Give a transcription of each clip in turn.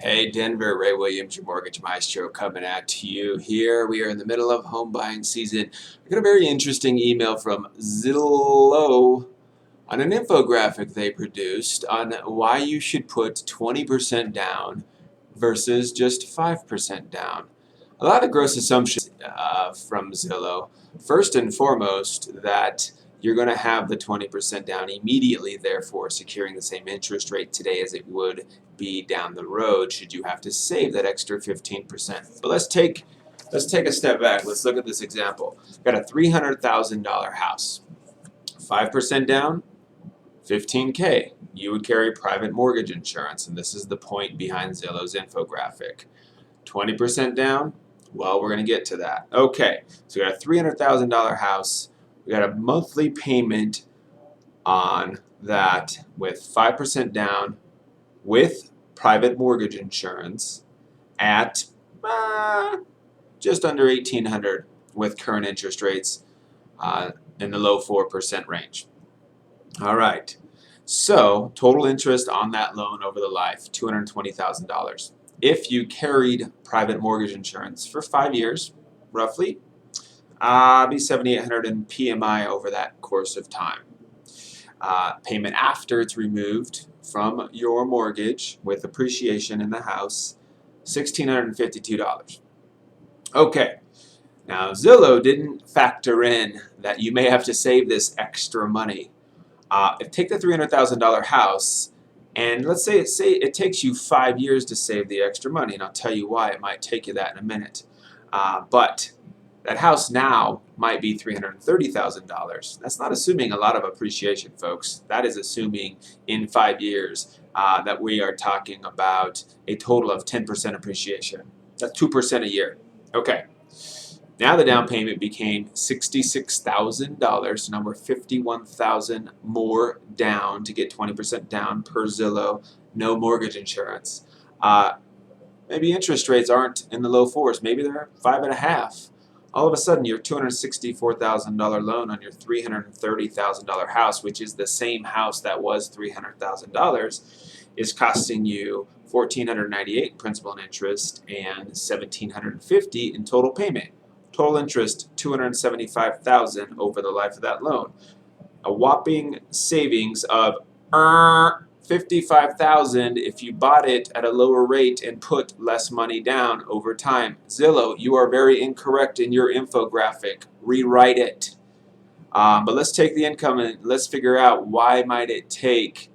Hey Denver, Ray Williams, your mortgage maestro, coming at you here. We are in the middle of home buying season. I got a very interesting email from Zillow on an infographic they produced on why you should put 20% down versus just 5% down. A lot of gross assumptions from Zillow. First and foremost, that you're going to have the 20% down immediately, therefore securing the same interest rate today as it would be down the road should you have to save that extra 15%. But let's take a step back. Let's look at this example. Got a $300,000 house. 5% down, 15K. You would carry private mortgage insurance, and this is the point behind Zillow's infographic. 20% down, well, we're going to get to that. Okay, so we got a $300,000 house. We got a monthly payment on that with 5% down with private mortgage insurance at just under $1,800 with current interest rates in the low 4% range. All right, so total interest on that loan over the life, $220,000. If you carried private mortgage insurance for 5 years, roughly, be $7,800 in PMI over that course of time. Payment after it's removed from your mortgage with appreciation in the house, $1,652. Okay, now Zillow didn't factor in that you may have to save this extra money. Take the $300,000 house, and let's say it takes you 5 years to save the extra money, and I'll tell you why it might take you that in a minute. But that house now might be $330,000. That's not assuming a lot of appreciation, folks. That is assuming in 5 years that we are talking about a total of 10% appreciation. That's 2% a year. Okay. Now the down payment became $66,000, so now we're $51,000 more down to get 20% down per Zillow, no mortgage insurance. Maybe interest rates aren't in the low fours, maybe they're 5.5. All of a sudden your $264,000 loan on your $330,000 house, which is the same house that was $300,000, is costing you $1,498 in principal and interest and $1,750 in total payment. Total interest, $275,000 over the life of that loan. A whopping savings of $55,000 if you bought it at a lower rate and put less money down over time. Zillow, you are very incorrect in your infographic. Rewrite it. But let's take the income and let's figure out why might it take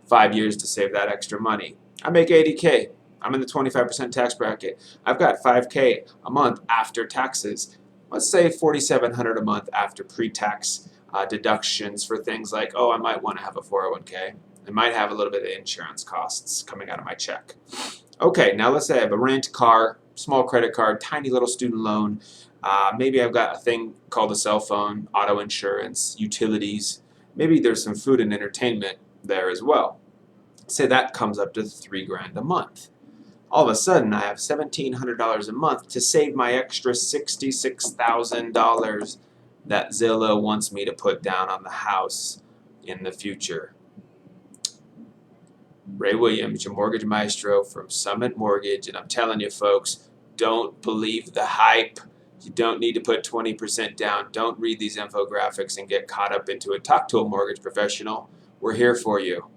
5 years to save that extra money. I make ADK. I'm in the 25% tax bracket. I've got $5K a month after taxes. Let's say $4,700 a month after pre-tax deductions for things like, oh, I might want to have a 401K. I might have a little bit of insurance costs coming out of my check. Okay, now let's say I have a rent, car, small credit card, tiny little student loan. Maybe I've got a thing called a cell phone, auto insurance, utilities. Maybe there's some food and entertainment there as well. Say that comes up to $3,000 a month. All of a sudden, I have $1,700 a month to save my extra $66,000 that Zillow wants me to put down on the house in the future. Ray Williams, your mortgage maestro from Summit Mortgage, and I'm telling you, folks, don't believe the hype. You don't need to put 20% down. Don't read these infographics and get caught up into it. Talk to a mortgage professional. We're here for you.